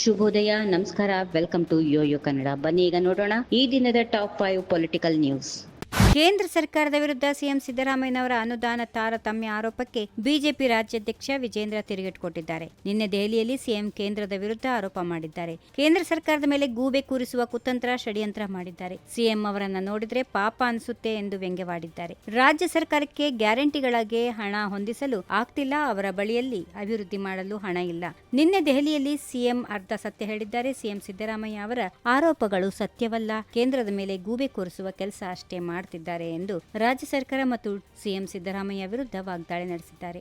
ಶುಭೋದಯ, ನಮಸ್ಕಾರ, welcome to Yoyo Kannada. ಬನ್ನಿ ಈಗ ನೋಡೋಣ ಈ ದಿನದ ಟಾಪ್ 5 ಪೊಲಿಟಿಕಲ್ ನ್ಯೂಸ್. ಕೇಂದ್ರ ಸರ್ಕಾರದ ವಿರುದ್ಧ ಸಿಎಂ ಸಿದ್ದರಾಮಯ್ಯನವರ ಅನುದಾನ ತಾರತಮ್ಯ ಆರೋಪಕ್ಕೆ ಬಿಜೆಪಿ ರಾಜ್ಯಾಧ್ಯಕ್ಷ ವಿಜೇಂದ್ರ ತಿರುಗೇಟು ಕೊಟ್ಟಿದ್ದಾರೆ. ನಿನ್ನೆ ದೆಹಲಿಯಲ್ಲಿ ಸಿಎಂ ಕೇಂದ್ರದ ವಿರುದ್ಧ ಆರೋಪ ಮಾಡಿದ್ದಾರೆ. ಕೇಂದ್ರ ಸರ್ಕಾರದ ಮೇಲೆ ಗೂಬೆ ಕೂರಿಸುವ ಕುತಂತ್ರ ಷಡ್ಯಂತ್ರ ಮಾಡಿದ್ದಾರೆ. ಸಿಎಂ ಅವರನ್ನ ನೋಡಿದ್ರೆ ಪಾಪ ಅನಿಸುತ್ತೆ ಎಂದು ವ್ಯಂಗ್ಯವಾಡಿದ್ದಾರೆ. ರಾಜ್ಯ ಸರ್ಕಾರಕ್ಕೆ ಗ್ಯಾರಂಟಿಗಳಿಗೆ ಹಣ ಹೊಂದಿಸಲು ಆಗ್ತಿಲ್ಲ, ಅವರ ಬಳಿಯಲ್ಲಿ ಅಭಿವೃದ್ಧಿ ಮಾಡಲು ಹಣ ಇಲ್ಲ. ನಿನ್ನೆ ದೆಹಲಿಯಲ್ಲಿ ಸಿಎಂ ಅರ್ಧ ಸತ್ಯ ಹೇಳಿದ್ದಾರೆ. ಸಿಎಂ ಸಿದ್ದರಾಮಯ್ಯ ಅವರ ಆರೋಪಗಳು ಸತ್ಯವಲ್ಲ, ಕೇಂದ್ರದ ಮೇಲೆ ಗೂಬೆ ಕೂರಿಸುವ ಕೆಲಸ ಅಷ್ಟೇ ಮಾಡ್ತಿದ್ದಾರೆ ಎಂದು ರಾಜ್ಯ ಸರ್ಕಾರ ಮತ್ತು ಸಿಎಂ ಸಿದ್ದರಾಮಯ್ಯ ವಿರುದ್ಧ ವಾಗ್ದಾಳಿ ನಡೆಸಿದ್ದಾರೆ.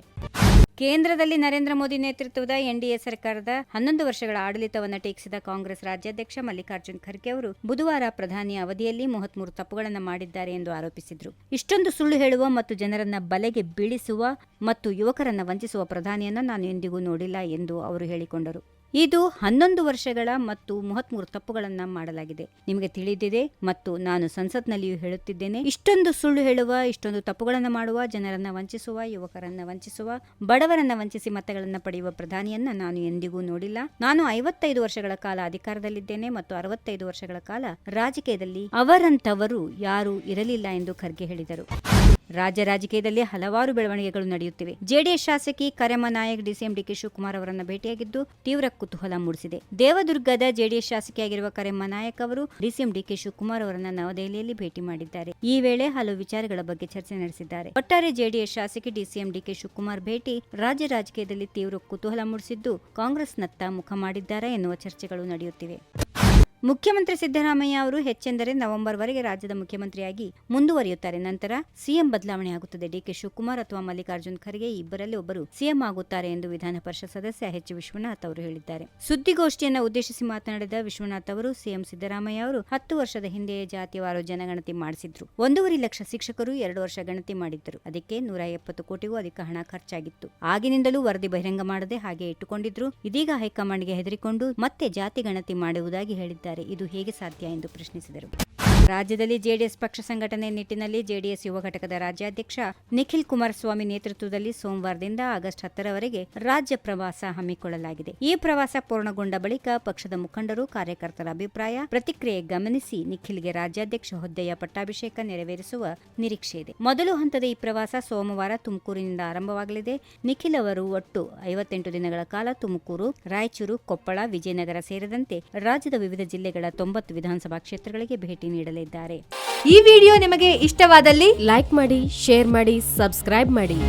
ಕೇಂದ್ರದಲ್ಲಿ ನರೇಂದ್ರ ಮೋದಿ ನೇತೃತ್ವದ ಎನ್ಡಿಎ ಸರ್ಕಾರದ 11 ವರ್ಷಗಳ ಆಡಳಿತವನ್ನು ಟೀಕಿಸಿದ ಕಾಂಗ್ರೆಸ್ ರಾಜ್ಯಾಧ್ಯಕ್ಷ ಮಲ್ಲಿಕಾರ್ಜುನ್ ಖರ್ಗೆ ಅವರು ಬುಧವಾರ ಪ್ರಧಾನಿ ಅವಧಿಯಲ್ಲಿ 33 ತಪ್ಪುಗಳನ್ನು ಮಾಡಿದ್ದಾರೆ ಎಂದು ಆರೋಪಿಸಿದರು. ಇಷ್ಟೊಂದು ಸುಳ್ಳು ಹೇಳುವ ಮತ್ತು ಜನರನ್ನ ಬಲೆಗೆ ಬೀಳಿಸುವ ಮತ್ತು ಯುವಕರನ್ನ ವಂಚಿಸುವ ಪ್ರಧಾನಿಯನ್ನ ನಾನು ಎಂದಿಗೂ ನೋಡಿಲ್ಲ ಎಂದು ಅವರು ಹೇಳಿಕೊಂಡರು. ಇದು 11 ವರ್ಷಗಳ ಮತ್ತು 33 ತಪ್ಪುಗಳನ್ನ ಮಾಡಲಾಗಿದೆ. ನಿಮಗೆ ತಿಳಿದಿದೆ ಮತ್ತು ನಾನು ಸಂಸತ್ನಲ್ಲಿಯೂ ಹೇಳುತ್ತಿದ್ದೇನೆ, ಇಷ್ಟೊಂದು ಸುಳ್ಳು ಹೇಳುವ, ಇಷ್ಟೊಂದು ತಪ್ಪುಗಳನ್ನು ಮಾಡುವ, ಜನರನ್ನ ವಂಚಿಸುವ, ಯುವಕರನ್ನ ವಂಚಿಸುವ, ಬಡವರನ್ನ ವಂಚಿಸಿ ಮತಗಳನ್ನ ಪಡೆಯುವ ಪ್ರಧಾನಿಯನ್ನ ನಾನು ಎಂದಿಗೂ ನೋಡಿಲ್ಲ. ನಾನು 55 ವರ್ಷಗಳ ಕಾಲ ಅಧಿಕಾರದಲ್ಲಿದ್ದೇನೆ ಮತ್ತು 65 ವರ್ಷಗಳ ಕಾಲ ರಾಜಕೀಯದಲ್ಲಿ ಅವರಂತವರು ಯಾರೂ ಇರಲಿಲ್ಲ ಎಂದು ಖರ್ಗೆ ಹೇಳಿದರು. ರಾಜ್ಯ ರಾಜಕೀಯದಲ್ಲಿ ಹಲವಾರು ಬೆಳವಣಿಗೆಗಳು ನಡೆಯುತ್ತಿವೆ. ಜೆಡಿಎಸ್ ಶಾಸಕಿ ಕರೆಮ್ಮ ನಾಯಕ್ ಡಿಸಿಎಂ ಡಿಕೆ ಶಿವಕುಮಾರ್ ಅವರನ್ನು ಭೇಟಿಯಾಗಿದ್ದು ತೀವ್ರ ಕುತೂಹಲ ಮೂಡಿಸಿದೆ. ದೇವದುರ್ಗದ ಜೆಡಿಎಸ್ ಶಾಸಕಿಯಾಗಿರುವ ಕರೆಮ್ಮ ನಾಯಕ್ ಅವರು ಡಿಸಿಎಂ ಡಿಕೆ ಶಿವಕುಮಾರ್ ಅವರನ್ನು ನವದೆಹಲಿಯಲ್ಲಿ ಭೇಟಿ ಮಾಡಿದ್ದಾರೆ. ಈ ವೇಳೆ ಹಲವು ವಿಚಾರಗಳ ಬಗ್ಗೆ ಚರ್ಚೆ ನಡೆಸಿದ್ದಾರೆ. ಒಟ್ಟಾರೆ ಜೆಡಿಎಸ್ ಶಾಸಕಿ ಡಿಸಿಎಂ ಡಿಕೆ ಶಿವಕುಮಾರ್ ಭೇಟಿ ರಾಜ್ಯ ರಾಜಕೀಯದಲ್ಲಿ ತೀವ್ರ ಕುತೂಹಲ ಮೂಡಿಸಿದ್ದು ಕಾಂಗ್ರೆಸ್ನತ್ತ ಮುಖ ಮಾಡಿದ್ದಾರೆ ಎನ್ನುವ ಚರ್ಚೆಗಳು ನಡೆಯುತ್ತಿವೆ. ಮುಖ್ಯಮಂತ್ರಿ ಸಿದ್ದರಾಮಯ್ಯ ಅವರು ಹೆಚ್ಚೆಂದರೆ ನವೆಂಬರ್ವರೆಗೆ ರಾಜ್ಯದ ಮುಖ್ಯಮಂತ್ರಿಯಾಗಿ ಮುಂದುವರಿಯುತ್ತಾರೆ. ನಂತರ ಸಿಎಂ ಬದಲಾವಣೆಯಾಗುತ್ತದೆ. ಡಿಕೆ ಶಿವಕುಮಾರ್ ಅಥವಾ ಮಲ್ಲಿಕಾರ್ಜುನ್ ಖರ್ಗೆ ಇಬ್ಬರಲ್ಲಿ ಒಬ್ಬರು ಸಿಎಂ ಆಗುತ್ತಾರೆ ಎಂದು ವಿಧಾನ ಪರಿಷತ್ ಸದಸ್ಯ ಎಚ್ ವಿಶ್ವನಾಥ್ ಅವರು ಹೇಳಿದ್ದಾರೆ. ಸುದ್ದಿಗೋಷ್ಠಿಯನ್ನು ಉದ್ದೇಶಿಸಿ ಮಾತನಾಡಿದ ವಿಶ್ವನಾಥ್ ಅವರು, ಸಿಎಂ ಸಿದ್ದರಾಮಯ್ಯ ಅವರು 10 ವರ್ಷದ ಹಿಂದೆಯೇ ಜಾತಿವಾರು ಜನಗಣತಿ ಮಾಡಿಸಿದ್ರು. 1.5 ಲಕ್ಷ ಶಿಕ್ಷಕರು 2 ವರ್ಷ ಗಣತಿ ಮಾಡಿದ್ದರು. ಅದಕ್ಕೆ 170 ಕೋಟಿಗೂ ಅಧಿಕ ಹಣ ಖರ್ಚಾಗಿತ್ತು. ಆಗಿನಿಂದಲೂ ವರದಿ ಬಹಿರಂಗ ಮಾಡದೆ ಹಾಗೆ ಇಟ್ಟುಕೊಂಡಿದ್ರು. ಇದೀಗ ಹೈಕಮಾಂಡ್ಗೆ ಹೆದರಿಕೊಂಡು ಮತ್ತೆ ಜಾತಿ ಗಣತಿ ಮಾಡುವುದಾಗಿ ಹೇಳಿದ್ದಾರೆ. ಇದು ಹೇಗೆ ಸಾಧ್ಯ ಎಂದು ಪ್ರಶ್ನಿಸಿದರು. ರಾಜ್ಯದಲ್ಲಿ ಜೆಡಿಎಸ್ ಪಕ್ಷ ಸಂಘಟನೆ ನಿಟ್ಟಿನಲ್ಲಿ ಜೆಡಿಎಸ್ ಯುವ ಘಟಕದ ರಾಜ್ಯಾಧ್ಯಕ್ಷ ನಿಖಿಲ್ ಕುಮಾರಸ್ವಾಮಿ ನೇತೃತ್ವದಲ್ಲಿ ಸೋಮವಾರದಿಂದ ಆಗಸ್ಟ್ 10ರವರೆಗೆ ರಾಜ್ಯ ಪ್ರವಾಸ ಹಮ್ಮಿಕೊಳ್ಳಲಾಗಿದೆ. ಈ ಪ್ರವಾಸ ಪೂರ್ಣಗೊಂಡ ಬಳಿಕ ಪಕ್ಷದ ಮುಖಂಡರು, ಕಾರ್ಯಕರ್ತರ ಅಭಿಪ್ರಾಯ, ಪ್ರತಿಕ್ರಿಯೆ ಗಮನಿಸಿ ನಿಖಿಲ್ಗೆ ರಾಜ್ಯಾಧ್ಯಕ್ಷ ಹುದ್ದೆಯ ಪಟ್ಟಾಭಿಷೇಕ ನೆರವೇರಿಸುವ ನಿರೀಕ್ಷೆ ಇದೆ. ಮೊದಲು ಹಂತದ ಈ ಪ್ರವಾಸ ಸೋಮವಾರ ತುಮಕೂರಿನಿಂದ ಆರಂಭವಾಗಲಿದೆ. ನಿಖಿಲ್ ಅವರು ಒಟ್ಟು 58 ದಿನಗಳ ಕಾಲ ತುಮಕೂರು, ರಾಯಚೂರು, ಕೊಪ್ಪಳ, ವಿಜಯನಗರ ಸೇರಿದಂತೆ ರಾಜ್ಯದ ವಿವಿಧ ಜಿಲ್ಲೆಗಳ 90 ವಿಧಾನಸಭಾ ಕ್ಷೇತ್ರಗಳಿಗೆ ಭೇಟಿ ನೀಡಲಿದ್ದಾರೆ. ಈ ವಿಡಿಯೋ ನಿಮಗೆ ಇಷ್ಟವಾದಲ್ಲಿ ಲೈಕ್ ಮಾಡಿ, ಶೇರ್ ಮಾಡಿ, ಸಬ್ಸ್ಕ್ರೈಬ್ ಮಾಡಿ.